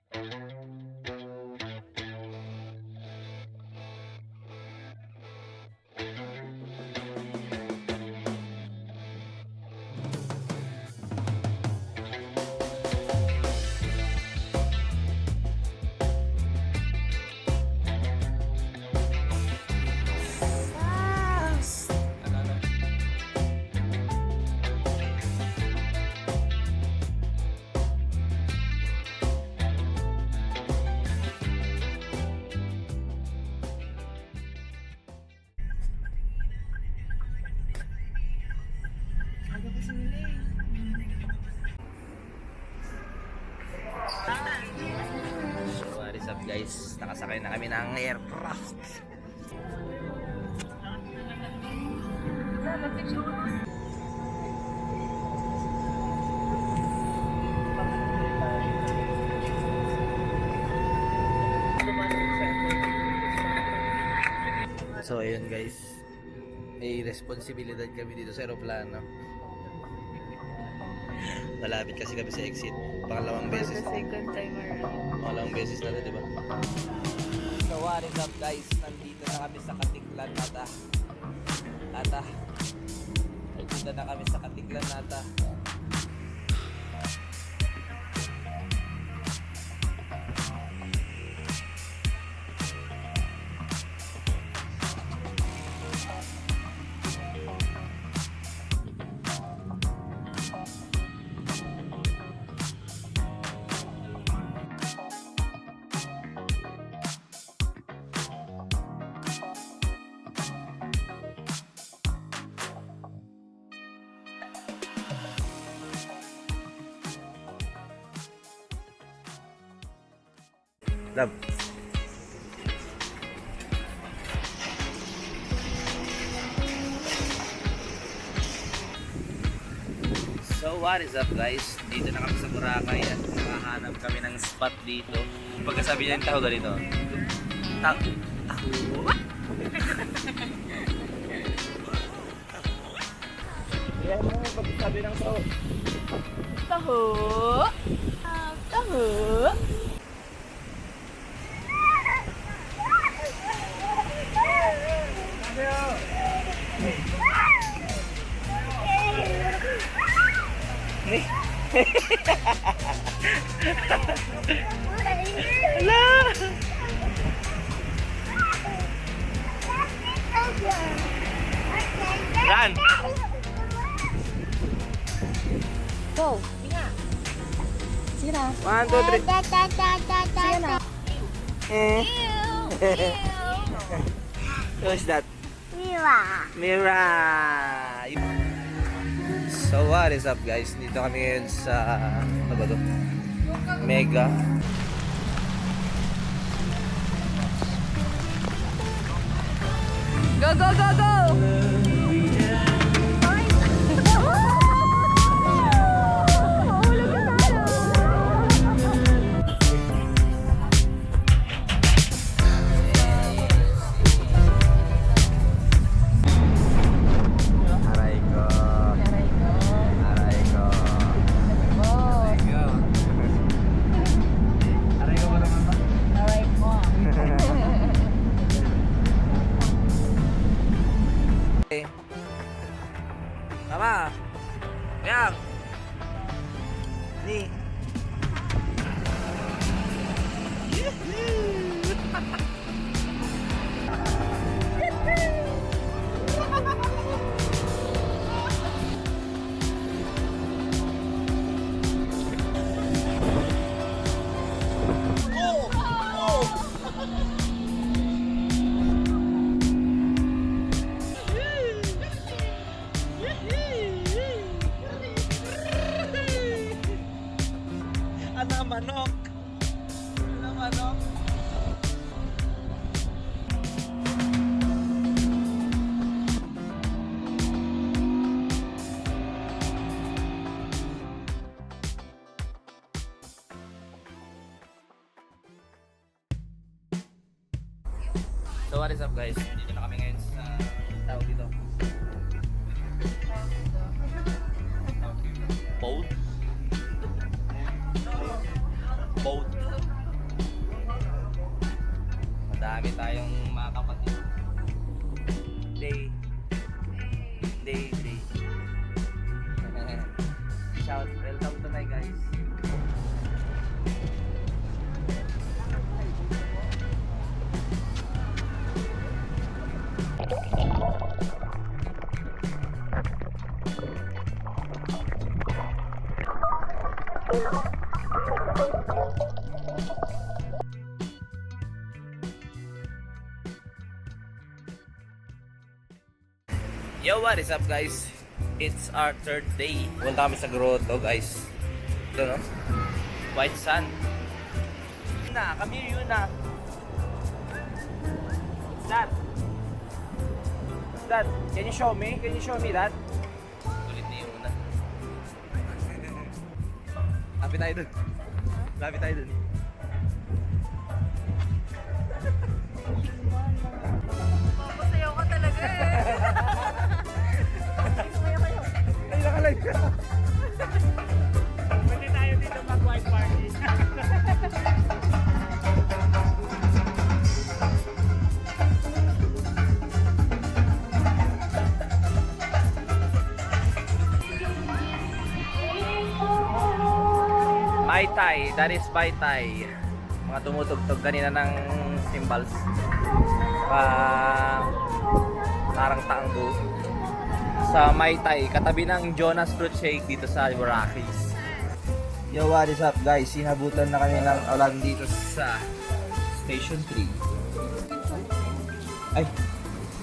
So what is up guys, nakasakay na kami ng aircraft. So ayun guys, may responsibilidad kami dito sa aeroplano. Malapit kasi kami sa exit. Pangalawang beses. Second time around. Pangalawang beses na ito, di ba? So what is up guys? Nandito na kami sa Katiklan nata. Nandito na kami sa Katiklan nata. Love. So what is up guys? Dito na kami sa Boracay at nakahanap kami ng spot dito. Pagkasabi niya yung taho ganito. Taho. Yan mo pagkasabi ng taho. Taho! Taho! Run! Go! Nga! Sige na. 1, 2, 3. Sige na. Who's that? Mira! So what is up guys? Dito kami ngayon sa ano ba to? Mega. Go, go, go, go! Aray ko. Aray ko. Aray ko ba naman ba? Aray mo. Tama. Yang. Ni. Ano manok? Ano manok? So what is up guys? Dito na kami ngayon sa tawag dito. Boat. Boat. Marami tayong mga kapatid. Day. Shout, welcome to my guys. Yo, what is up guys? It's our third day. Punta kami sa grotto guys. Ito no? White sand. Come here, Yuna. What's that? What's that? Can you show me? Can you show me that? Kulit ni Yuna. Lapit tayo dun. Lapit tayo dun. Papasayaw ka talaga eh. Ay, nakalag ka. Pwede tayo dito mag-white party. Mai Tai, that is Mai Tai. Mga tumutugtog kanina ng cymbals. Parang tango. Sa Mai Tai, katabi ng Jonas Fruit Shake dito sa Boracay. Yo, what is up guys? Sinabutan na kami ng ulan dito sa Station 3. Ay,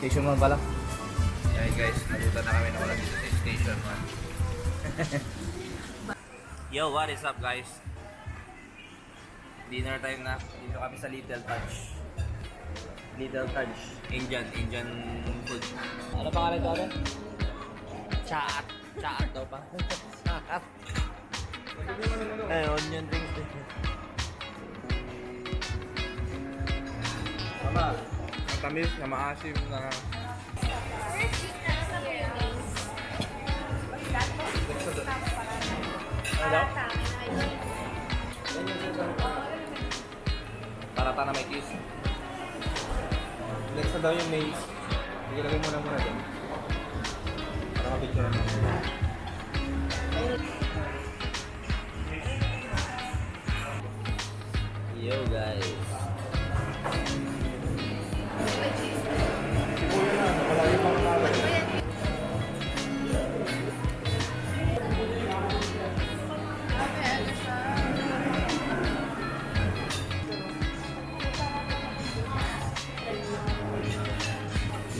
Station 1 pala. Yan guys, nabutan na kami ng ulan dito sa Station 1. Yo, what is up guys? Dinner time na. Dito kami sa Little Touch. Little Touch. Indian food. Ano pangalan ito? Chaat. Chaat daw pa. Chaat. Onion rings din. Tama. Matamis na maasim na. Ano? Parata na may cheese. Next na daw yung maize. Ilagay mo lang muna doon. Para mapicture mo. Yo guys.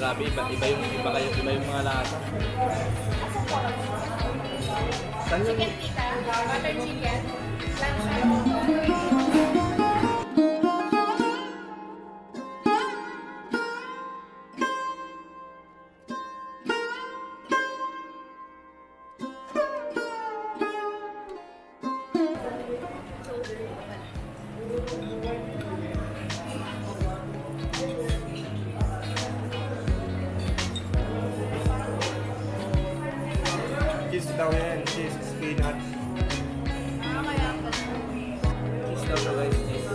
Grabe, iba yung mga lasa. Chicken tita, butter chicken, Cheese daw yan, cheese, peanut. Cheese daw na guys, cheese.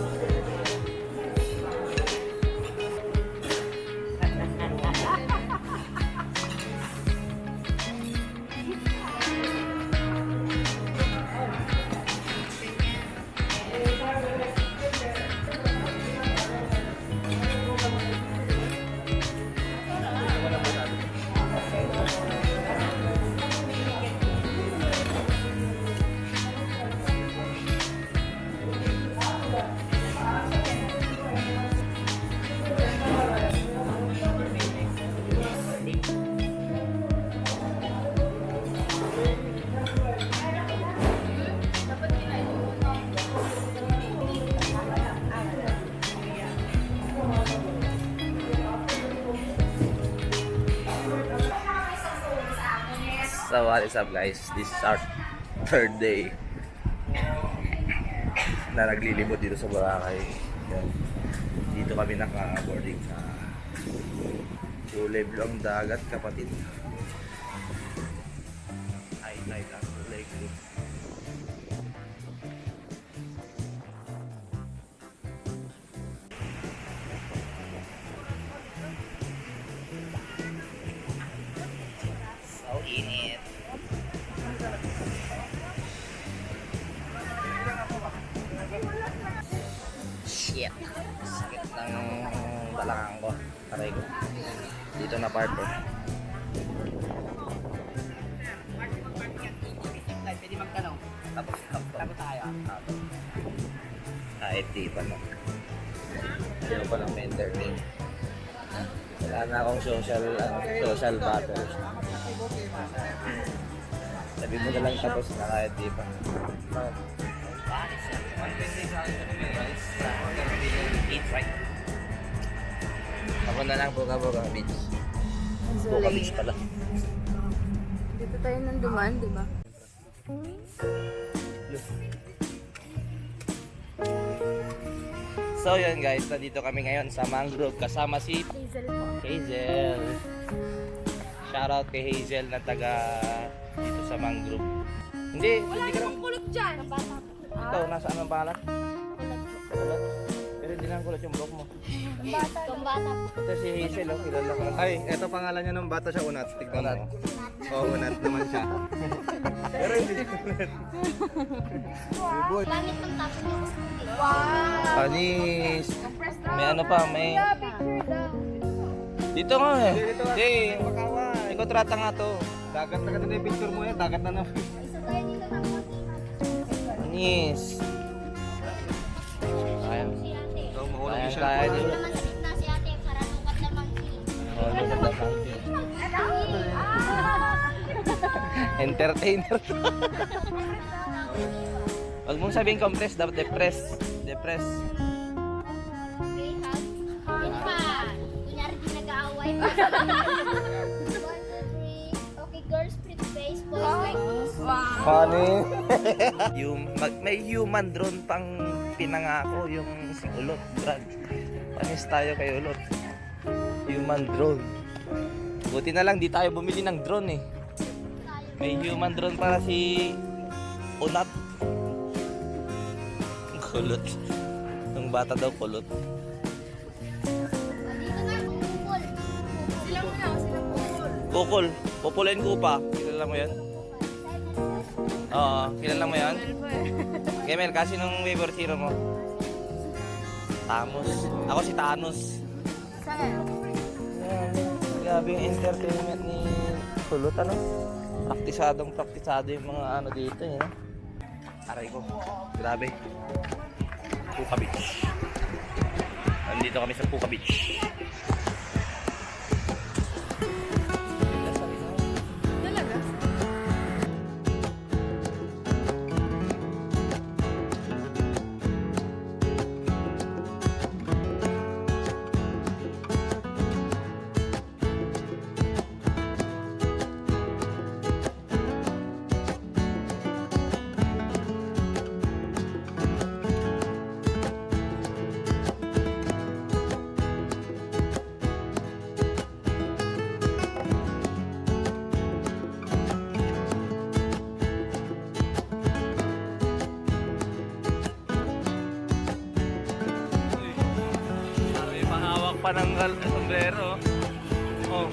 So what is up guys? This is our third day na naglilibot dito sa Boracay. Yan. Dito kami naka-boarding sa Uleb ang dagat kapatid. Ay, lang Lake. Shit. Sakit ng balakang ko. Aray ko. Dito na part ko. Pwede magtanong. Tapos tayo. kahit di pa no. Ayaw pa lang ma-entertain. Wala na akong social battles. Sabi mo na lang tapos na kahit di pa. Eat right. Ako na lang Buga Beach. Buga Beach pala. Dito tayo nang dumaan, di ba? So yun guys, nandito kami ngayon sa Mangrove kasama si Hazel po. Hazel. Shoutout kay Hazel na taga dito sa Mangrove. Hindi ka lang. Kulot dyan. Ito, nasaan ang pangalan? Kulot. Pero hindi lang kulot yung block mo. Kumbata. Ito si Hazel, oh, kilala ko. Ay, eto pangalan niya nung bata siya, Unat. Tignan Unat. mo. Oo, Unat naman siya. Pero hindi siya Unat. Boy. Langit ng tapos niyo. Wow! Panis. May ano pa, may... Picture daw. Dito nga eh. Dito nga. Hindi. Makawan. Ikaw trata nga to. Dagat na yung picture mo yan. Dagat na naman. Isa tayo dito ng Panis. Ayan. si ate. So, mahulog Ayan yung tayo cellphone. dito. Naman sa gitna si ate. Karanukat na monkey. Oh, look at the mountain. Entertainer. Huwag mong sabihin compress, dapat depress. Depress. Okay, hug. Yun pa. Kunyari di nag-aaway pa. 1, 2, 3. Okay, girls, pretty face. Boys, like this. Funny. May human drone pang pinangako yung si Ulot. Brad. Panis tayo kay Ulot. Human drone. Buti na lang di tayo bumili ng drone eh. May human drone para si Unat. Kulot. Yung bata daw kulot. Dito nga, bukol. Sila mo na, sila bukol. Kukul. Pupulain ko pa. Kilala mo yan? Oo. Kilala mo yan? Kemel, kasi nung favorite hero mo? Thanos. Ako si Thanos. Saan? Grabe yung entertainment ni Kulot, ano? Praktisado yung mga ano dito, yun. Aray ko. Grabe. Puka Beach. Nandito kami sa Puka Beach. Talaga? May mahawak pa ng sombrero. Oh.